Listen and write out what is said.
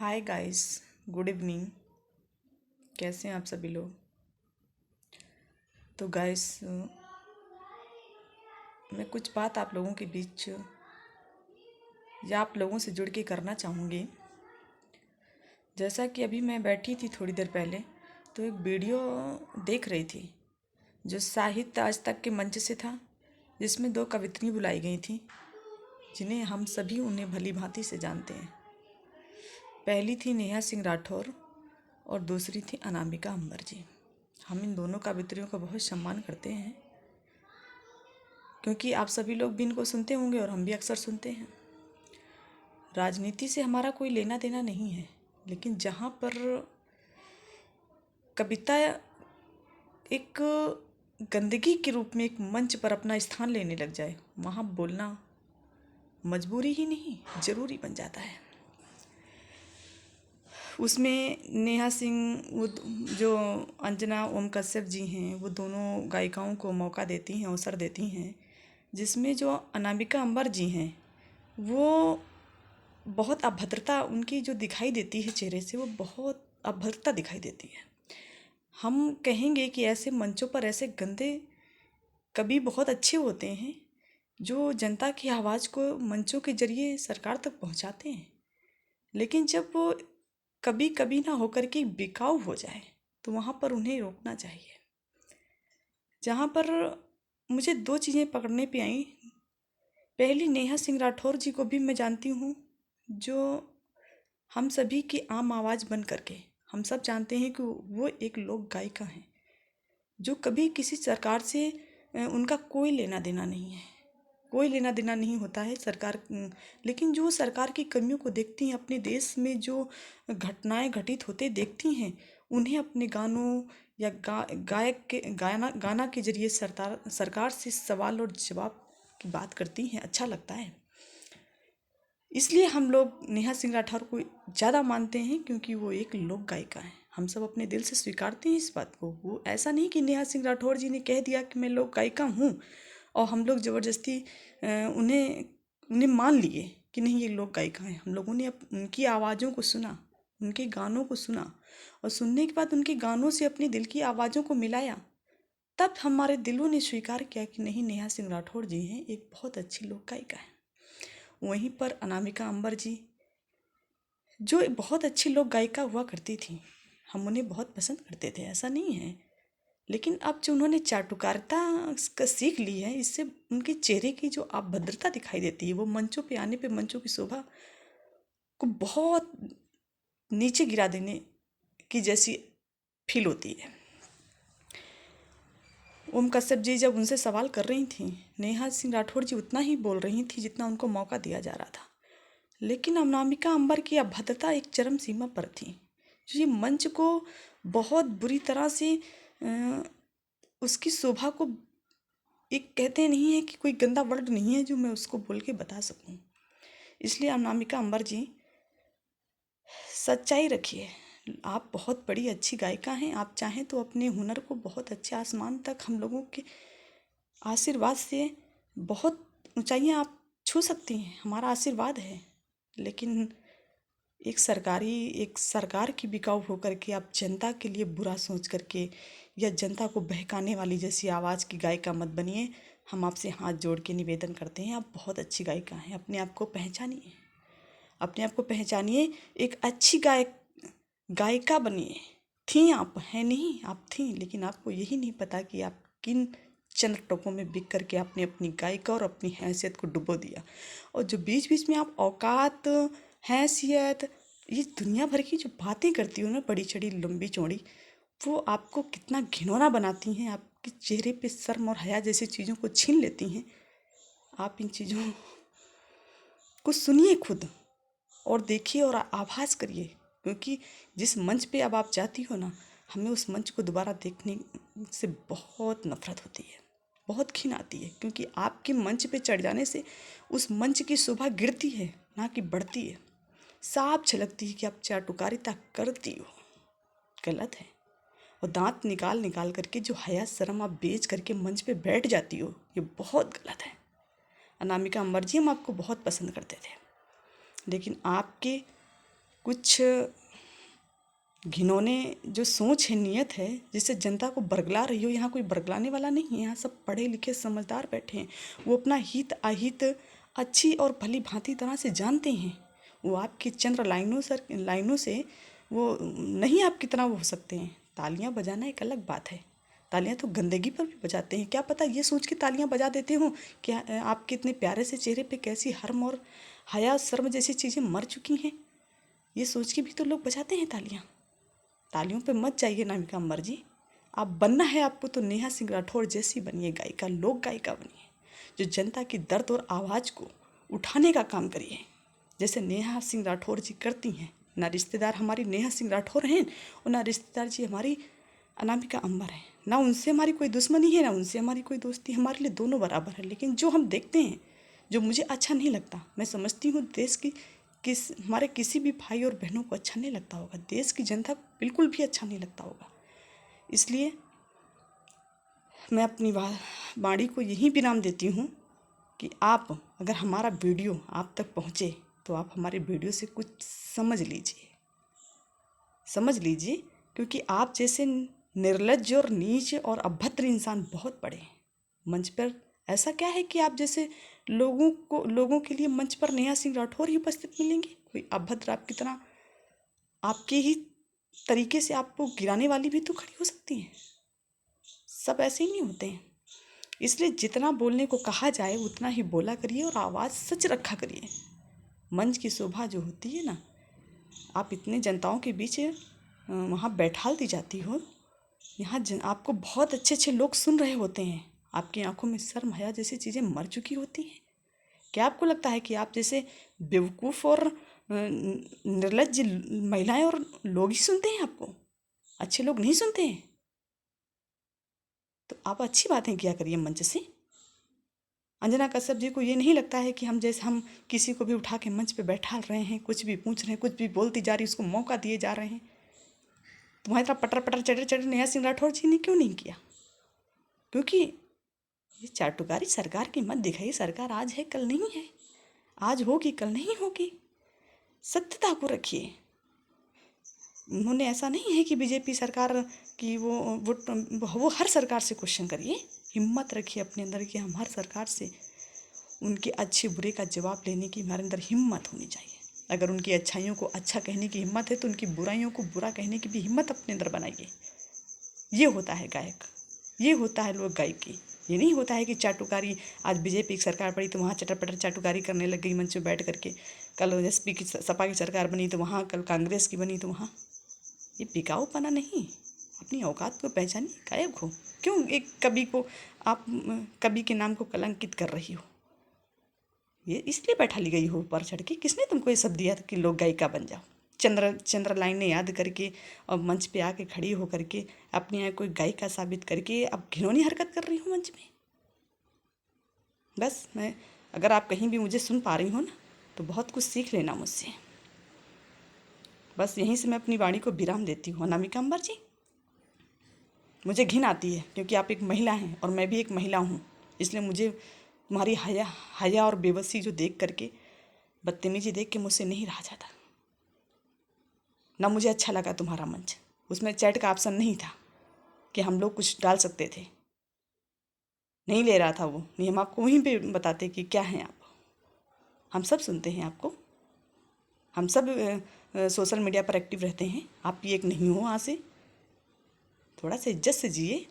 Hi guys, good evening. कैसे हैं आप सभी लोग? तो गाइस, मैं कुछ बात आप लोगों के बीच या आप लोगों से जुड़ के करना चाहूँगी। जैसा कि अभी मैं बैठी थी थोड़ी देर पहले, तो एक वीडियो देख रही थी जो साहित्य आज तक के मंच से था, जिसमें दो कवित्री बुलाई गई थी जिन्हें हम सभी उन्हें भली भांति से जानते हैं। पहली थी नेहा सिंह राठौर और दूसरी थी अनामिका अंबर जी। हम इन दोनों कवित्रियों का बहुत सम्मान करते हैं, क्योंकि आप सभी लोग भी इनको सुनते होंगे और हम भी अक्सर सुनते हैं। राजनीति से हमारा कोई लेना देना नहीं है, लेकिन जहाँ पर कविता एक गंदगी के रूप में एक मंच पर अपना स्थान लेने लग जाए, वहाँ बोलना मजबूरी ही नहीं, जरूरी बन जाता है। उसमें नेहा सिंह, वो जो अंजना ओम कश्यप जी हैं, वो दोनों गायिकाओं को मौका देती हैं, अवसर देती हैं। जिसमें जो अनामिका अंबर जी हैं, वो बहुत अभद्रता उनकी जो दिखाई देती है चेहरे से, वो बहुत अभद्रता दिखाई देती है। हम कहेंगे कि ऐसे मंचों पर ऐसे गंदे कवि बहुत अच्छे होते हैं जो जनता की आवाज़ को मंचों के जरिए सरकार तक पहुंचाते हैं, लेकिन जब वो कभी कभी ना होकर के बिकाऊ हो जाए तो वहाँ पर उन्हें रोकना चाहिए। जहाँ पर मुझे दो चीज़ें पकड़ने पे आई। पहली, नेहा सिंह राठौर जी को भी मैं जानती हूँ, जो हम सभी की आम आवाज़ बन करके, हम सब जानते हैं कि वो एक लोक गायिका हैं जो कभी किसी सरकार से उनका कोई लेना देना नहीं है, कोई लेना देना नहीं होता है सरकार। लेकिन जो सरकार की कमियों को देखती हैं, अपने देश में जो घटनाएं घटित होते देखती हैं, उन्हें अपने गानों या गायक के गाना के जरिए सरकार से सवाल और जवाब की बात करती हैं। अच्छा लगता है। इसलिए हम लोग नेहा सिंह राठौर को ज़्यादा मानते हैं, क्योंकि वो एक लोक गायिका है। हम सब अपने दिल से स्वीकारते हैं इस बात को। वो ऐसा नहीं कि नेहा सिंह राठौर जी ने कह दिया कि मैं लोक गायिका हूँ और हम लोग ज़बरदस्ती उन्हें उन्हें मान लिए कि नहीं, ये लोक गायिका हैं। हम लोगों ने उनकी आवाज़ों को सुना, उनके गानों को सुना, और सुनने के बाद उनके गानों से अपने दिल की आवाज़ों को मिलाया। तब हमारे दिलों ने स्वीकार किया कि नहीं, नेहा सिंह राठौर जी हैं, एक बहुत अच्छी लोक गायिका है। वहीं पर अनामिका अंबर जी, जो एक बहुत अच्छी लोक गायिका हुआ करती थी, हम उन्हें बहुत पसंद करते थे, ऐसा नहीं है। लेकिन अब जो उन्होंने चाटुकारिता का सीख ली है, इससे उनके चेहरे की जो अभद्रता दिखाई देती है, वो मंचों पे आने पे मंचों की शोभा को बहुत नीचे गिरा देने की जैसी फील होती है। ओम कश्यप जी जब उनसे सवाल कर रही थी, नेहा सिंह राठौर जी उतना ही बोल रही थी जितना उनको मौका दिया जा रहा था। लेकिन अनामिका अंबर की अभद्रता एक चरम सीमा पर थी, जो ये मंच को बहुत बुरी तरह से उसकी शोभा को, एक कहते नहीं है कि कोई गंदा वर्ड नहीं है जो मैं उसको बोल के बता सकूं। इसलिए अनामिका अंबर जी, सच्चाई रखिए। आप बहुत बड़ी अच्छी गायिका हैं। आप चाहें तो अपने हुनर को बहुत अच्छे आसमान तक, हम लोगों के आशीर्वाद से बहुत ऊंचाइयां आप छू सकती हैं, हमारा आशीर्वाद है। लेकिन एक सरकार की बिकाऊ होकर के आप जनता के लिए बुरा सोच करके या जनता को बहकाने वाली जैसी आवाज़ की गायिका मत बनिए। हम आपसे हाथ जोड़ के निवेदन करते हैं, आप बहुत अच्छी गायिका हैं। अपने आप को पहचानिए, अपने आप को पहचानिए, एक अच्छी गायिका बनिए। थी आप, हैं नहीं, आप थी, लेकिन आपको यही नहीं पता कि आप किन चंद टकों में बिक करके आपने अपनी गायिका और अपनी हैसियत को डुबो दिया। और जो बीच बीच में आप औकात, हैसियत, ये दुनिया भर की जो बातें करती हो ना, बड़ी चढ़ी लंबी चौड़ी, वो आपको कितना घिनौना बनाती हैं, आपके चेहरे पे शर्म और हया जैसी चीज़ों को छीन लेती हैं। आप इन चीज़ों को सुनिए खुद, और देखिए और आभास करिए, क्योंकि जिस मंच पे अब आप जाती हो ना, हमें उस मंच को दोबारा देखने से बहुत नफरत होती है, बहुत घिन आती है। क्योंकि आपके मंच पे चढ़ जाने से उस मंच की शोभा गिरती है, ना कि बढ़ती है। साफ झलकती है कि आप चाटुकारिता करती हो, गलत है। और दांत निकाल निकाल करके जो हया शर्म आप बेच करके मंच पे बैठ जाती हो, ये बहुत गलत है। अनामिका अंबर जी, हम आपको बहुत पसंद करते थे, लेकिन आपके कुछ घिनौने जो सोच है, नीयत है, जिससे जनता को बरगला रही हो। यहाँ कोई बरगलाने वाला नहीं है, यहाँ सब पढ़े लिखे समझदार बैठे हैं। वो अपना हित अहित अच्छी और भली भांति तरह से जानते हैं। वो आपकी चंद्र लाइनों से वो नहीं आप कितना वो हो सकते हैं। तालियां बजाना एक अलग बात है, तालियां तो गंदगी पर भी बजाते हैं। क्या पता ये सोच के तालियां बजा देते हो कि आपके इतने प्यारे से चेहरे पे कैसी हर्म और हया शर्म जैसी चीज़ें मर चुकी हैं, ये सोच के भी तो लोग बजाते हैं तालियां। तालियों पे मत जाइए नामिका अम्बर जी। आप बनना है आपको तो नेहा सिंह राठौर जैसी बनिए गायिका, लोक गायिका बनिए, जो जनता की दर्द और आवाज़ को उठाने का काम करिए, जैसे नेहा सिंह राठौर जी करती हैं। ना रिश्तेदार हमारी नेहा सिंह राठौर हैं और ना रिश्तेदार जी हमारी अनामिका अम्बर हैं। ना उनसे हमारी कोई दुश्मनी है, ना उनसे हमारी कोई दोस्ती। हमारे लिए दोनों बराबर है। लेकिन जो हम देखते हैं, जो मुझे अच्छा नहीं लगता, मैं समझती हूँ देश की हमारे किसी भी भाई और बहनों को अच्छा नहीं लगता होगा, देश की जनता को बिल्कुल भी अच्छा नहीं लगता होगा। इसलिए मैं अपनी वाणी को यही विराम देती हूँ कि आप अगर हमारा वीडियो आप तक पहुँचे तो आप हमारे वीडियो से कुछ समझ लीजिए, क्योंकि आप जैसे निर्लज्ज और नीच और अभद्र इंसान बहुत पड़े हैं मंच पर। ऐसा क्या है कि आप जैसे लोगों के लिए मंच पर नेहा सिंह राठौर ही उपस्थित मिलेंगे? कोई अभद्र आपकी तरह आपके ही तरीके से आपको गिराने वाली भी तो खड़ी हो सकती हैं। सब ऐसे ही नहीं होते हैं। इसलिए जितना बोलने को कहा जाए उतना ही बोला करिए और आवाज़ सच रखा करिए। मंच की शोभा जो होती है ना, आप इतने जनताओं के बीच वहाँ बैठाल दी जाती हो, यहाँ आपको बहुत अच्छे अच्छे लोग सुन रहे होते हैं, आपकी आंखों में शर्म हया जैसी चीज़ें मर चुकी होती हैं। क्या आपको लगता है कि आप जैसे बेवकूफ़ और निर्लज्ज महिलाएं और लोग ही सुनते हैं आपको? अच्छे लोग नहीं सुनते हैं? तो आप अच्छी बातें किया करिए मंच से। अंजना कश्यप जी को ये नहीं लगता है कि हम किसी को भी उठा के मंच पे बैठा रहे हैं, कुछ भी पूछ रहे हैं, कुछ भी बोलती जा रही, उसको मौका दिए जा रहे हैं। तुम्हारी तरह पटर पटर चटर चटर नेहा सिंह राठौर जी ने क्यों नहीं किया? क्योंकि ये चाटुकारी सरकार की मत दिखाइए। सरकार आज है कल नहीं है, आज होगी कल नहीं होगी। सत्यता को रखिए। उन्होंने ऐसा नहीं है कि बीजेपी सरकार की वो हर सरकार से क्वेश्चन करिए, हिम्मत रखिए अपने अंदर कि हम हर सरकार से उनके अच्छे बुरे का जवाब लेने की हमारे अंदर हिम्मत होनी चाहिए। अगर उनकी अच्छाइयों को अच्छा कहने की हिम्मत है तो उनकी बुराइयों को बुरा कहने की भी हिम्मत अपने अंदर बनाइए। ये होता है गायक, ये होता है लोक गायकी। ये नहीं होता है कि चाटुकारी, आज बीजेपी की सरकार पड़ी तो वहाँ चटर पटर चाटुकारी करने लग गई मंच में बैठ करके। कल एसपी की सपा की सरकार बनी तो वहाँ, कल कांग्रेस की बनी तो वहाँ। ये बिकाऊपना नहीं, अपनी औकात को पहचानिए, गायक हो। क्यों एक कवि को आप कवि के नाम को कलंकित कर रही हो? ये इसलिए बैठा ली गई हो ऊपर चढ़ के? किसने तुमको ये सब दिया था कि लोक गायिका बन जाओ? चंद्र लाइनें याद करके और मंच पे आके खड़ी हो करके अपने यहाँ कोई गायिका साबित करके अब घिनौनी हरकत कर रही हूँ मंच में। बस अगर आप कहीं भी मुझे सुन पा रही हो ना, तो बहुत कुछ सीख लेना मुझसे। बस यहीं से मैं अपनी वाणी को विराम देती हूँ। अनामिका अम्बर जी, मुझे घिन आती है क्योंकि आप एक महिला हैं और मैं भी एक महिला हूँ। इसलिए मुझे तुम्हारी हया और बेबसी जो देख करके, बदतमीजी देख के मुझसे नहीं रहा जाता। ना मुझे अच्छा लगा तुम्हारा मंच। उसमें चैट का ऑप्शन नहीं था कि हम लोग कुछ डाल सकते थे, नहीं ले रहा था वो। नहीं, हम आपको वहीं पे बताते कि क्या हैं आप। हम सब सुनते हैं आपको, हम सब सोशल मीडिया पर एक्टिव रहते हैं। आप भी एक नहीं हो। वहाँ से थोड़ा सा इज्जत से जिए,